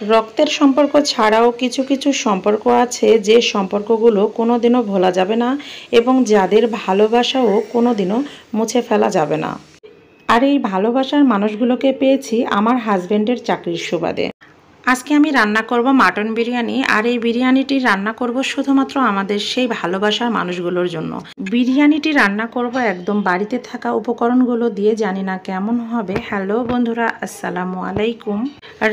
রক্তের সম্পর্ক ছাড়াও কিছু কিছু সম্পর্ক আছে যে সম্পর্কগুলো কোনোদিনও ভোলা যাবে না এবং যাদের ভালোবাসাও কোনোদিনও মুছে ফেলা যাবে না। আর এই ভালোবাসার মানুষগুলোকে পেয়েছি আমার হাজবেন্ডের চাকরির সুবাদে। আজকে আমি রান্না করব মাটন বিরিয়ানি, আর এই বিরিয়ানিটি রান্না করব শুধুমাত্র আমাদের সেই ভালোবাসার মানুষগুলোর জন্য। বিরিয়ানিটি রান্না করব একদম বাড়িতে থাকা উপকরণগুলো দিয়ে, জানি না কেমন হবে। হ্যালো বন্ধুরা, আসসালামু আলাইকুম।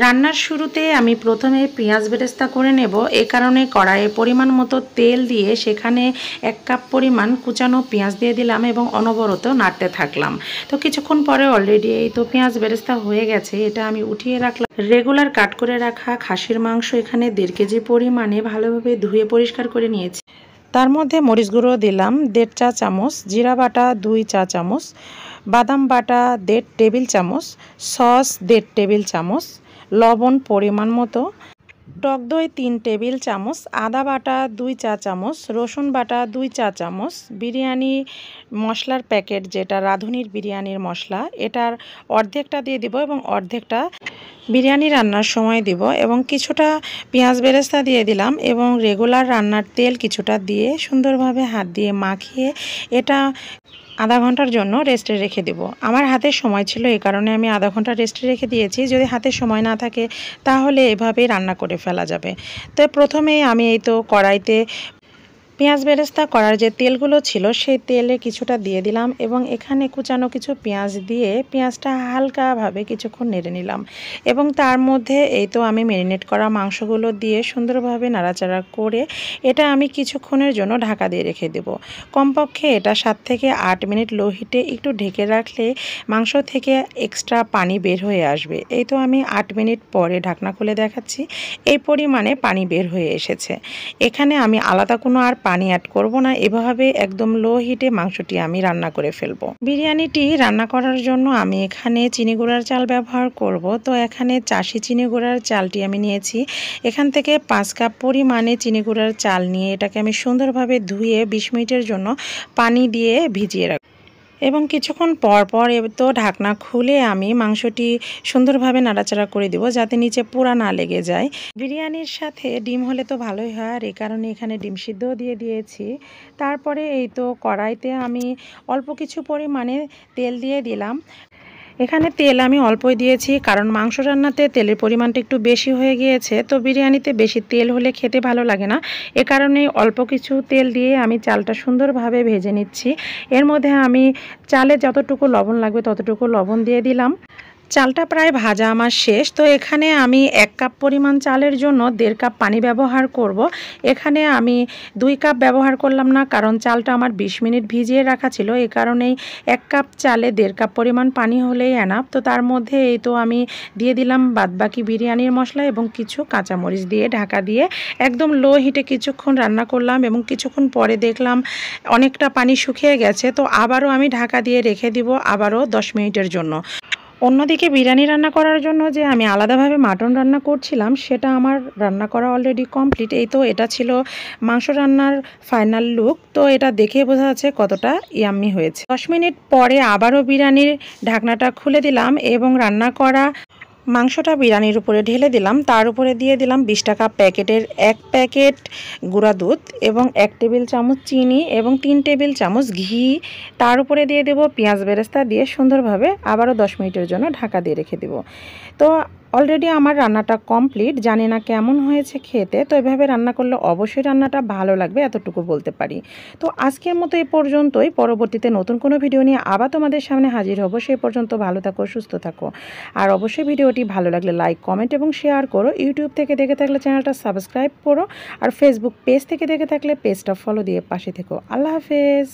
রান্নার শুরুতে আমি প্রথমে পেঁয়াজ বেরেস্তা করে নেব। এ কারণে কড়াইয়ে পরিমাণ মতো তেল দিয়ে সেখানে 1 কাপ পরিমাণ কুচানো পেঁয়াজ দিয়ে দিলাম এবং অনবরত নাড়তে থাকলাম। তো কিছুক্ষণ পরে অলরেডি এই তো পেঁয়াজ বেরেস্তা হয়ে গেছে। এটা আমি উঠিয়ে রাখলাম। রেগুলার কাট করে রাখা খাসির মাংস এখানে 1.5 কেজি পরিমাণে ভালোভাবে ধুয়ে পরিষ্কার করে নিয়েছি। তার মধ্যে মরিচ গুঁড়ো দিলাম 1.5 চা চামচ, জিরা বাটা 2 চা চামচ, বাদাম বাটা 1.5 টেবিল চামচ, সস 1.5 টেবিল চামচ, লবণ পরিমাণ মতো, টক দই 3 টেবিল চামচ, আদা বাটা 2 চা চামচ, রসুন বাটা 2 চা চামচ, বিরিয়ানি মশলার প্যাকেট যেটা রাঁধুনির বিরিয়ানির মশলা, এটার অর্ধেকটা দিয়ে দিব এবং অর্ধেকটা বিরিয়ানি রান্নার সময় দিব, এবং কিছুটা পেঁয়াজ বেরেস্তা দিয়ে দিলাম এবং রেগুলার রান্নার তেল কিছুটা দিয়ে সুন্দরভাবে হাত দিয়ে মাখিয়ে এটা আধা ঘন্টার জন্য রেস্টে রেখে দেব। আমার হাতে সময় ছিল, এই কারণে আমি আধা ঘন্টা রেস্টে রেখে দিয়েছি। যদি হাতে সময় না থাকে তাহলে এভাবেই রান্না করে ফেলা যাবে। তো প্রথমেই আমি এই তো কড়াইতে পেঁয়াজ বেরেস্তা করার যে তেলগুলো ছিল সেই তেলে কিছুটা দিয়ে দিলাম এবং এখানে কুচানো কিছু পেঁয়াজ দিয়ে পেঁয়াজটা হালকাভাবে কিছুক্ষণ নেড়ে নিলাম এবং তার মধ্যে এই তো আমি ম্যারিনেট করা মাংসগুলো দিয়ে সুন্দরভাবে নাড়াচাড়া করে এটা আমি কিছুক্ষণের জন্য ঢাকা দিয়ে রেখে দেব। কমপক্ষে এটা 7 থেকে 8 মিনিট লো হিটে একটু ঢেকে রাখলে মাংস থেকে এক্সট্রা পানি বের হয়ে আসবে। এই তো আমি 8 মিনিট পরে ঢাকনা খুলে দেখাচ্ছি, এই পরিমাণে পানি বের হয়ে এসেছে। এখানে আমি আলাদা কোনো আর পানি অ্যাড করব না, এভাবে একদম লো হিটে মাংসটি আমি রান্না করে ফেলবো। বিরিয়ানিটি রান্না করার জন্য আমি এখানে চিনি গুঁড়ার চাল ব্যবহার করব। তো এখানে চাষি চিনি গুঁড়ার চালটি আমি নিয়েছি। এখান থেকে 5 কাপ পরিমাণে চিনি গুঁড়ার চাল নিয়ে এটাকে আমি সুন্দরভাবে ধুয়ে 20 মিনিটের জন্য পানি দিয়ে ভিজিয়ে রাখব এবং কিছুক্ষণ পর পর তো ঢাকনা খুলে আমি মাংসটি সুন্দরভাবে নাড়াচাড়া করে দিব যাতে নিচে পুরা না লেগে যায়। বিরিয়ানির সাথে ডিম হলে তো ভালোই হয়, আর এই কারণে এখানে ডিম সিদ্ধও দিয়ে দিয়েছি। তারপরে এই তো কড়াইতে আমি অল্প কিছু পরিমাণে তেল দিয়ে দিলাম। এখানে তেল আমি অল্পই দিয়েছি কারণ মাংস রান্নাতে তেলের পরিমাণটা একটু বেশি হয়ে গিয়েছে। তো বিরিয়ানিতে বেশি তেল হলে খেতে ভালো লাগে না, এ কারণে অল্প কিছু তেল দিয়ে আমি চালটা সুন্দরভাবে ভেজে নিচ্ছি। এর মধ্যে আমি চালে যতটুকু লবণ লাগবে ততটুকু লবণ দিয়ে দিলাম। চালটা প্রায় ভাজা আমার শেষ। তো এখানে আমি 1 কাপ পরিমাণ চালের জন্য 1.5 কাপ পানি ব্যবহার করব। এখানে আমি 2 কাপ ব্যবহার করলাম না কারণ চালটা আমার 20 মিনিট ভিজিয়ে রাখা ছিল, এই কারণেই 1 কাপ চালে 1.5 কাপ পরিমাণ পানি হলেই এনাফ। তো তার মধ্যে এই তো আমি দিয়ে দিলাম বাদবাকি বিরিয়ানির মশলা এবং কিছু কাঁচামরিচ দিয়ে ঢাকা দিয়ে একদম লো হিটে কিছুক্ষণ রান্না করলাম এবং কিছুক্ষণ পরে দেখলাম অনেকটা পানি শুকিয়ে গেছে। তো আবারও আমি ঢাকা দিয়ে রেখে দিব আবারও 10 মিনিটের জন্য। অন্যদিকে বিরিয়ানি রান্না করার জন্য যে আমি আলাদাভাবে মাটন রান্না করছিলাম সেটা আমার রান্না করা অলরেডি কমপ্লিট। এই তো এটা ছিল মাংস রান্নার ফাইনাল লুক। তো এটা দেখে বোঝা যাচ্ছে কতটা ইয়াম্মি হয়েছে। 10 মিনিট পরে আবারও বিরিয়ানির ঢাকনাটা খুলে দিলাম এবং রান্না করা মাংসটা বিরিয়ানির উপরে ঢেলে দিলাম। তার উপরে দিয়ে দিলাম 20 টাকা প্যাকেটের 1 প্যাকেট গুঁড়া দুধ এবং 1 টেবিল চামচ চিনি এবং 3 টেবিল চামচ ঘি। তার উপরে দিয়ে দেব পেঁয়াজ বেরেস্তা দিয়ে সুন্দরভাবে আবারও 10 মিনিটের জন্য ঢাকা দিয়ে রেখে দেব। তো অলরেডি আমার রান্নাটা কমপ্লিট। জানি না কেমন হয়েছে খেতে, তো এভাবে রান্না করলে অবশ্যই রান্নাটা ভালো লাগবে, এতটুকু বলতে পারি। তো আজকের মতো এই পর্যন্তই। পরবর্তীতে নতুন কোনো ভিডিও নিয়ে আবার তোমাদের সামনে হাজির হব। সেই পর্যন্ত ভালো থাকো, সুস্থ থাকো, আর অবশ্যই ভিডিওটি ভালো লাগলে লাইক কমেন্ট এবং শেয়ার করো। ইউটিউব থেকে দেখে থাকলে চ্যানেলটা সাবস্ক্রাইব করো, আর ফেসবুক পেজ থেকে দেখে থাকলে পেজটা ফলো দিয়ে পাশে থেকো। আল্লাহ হাফেজ।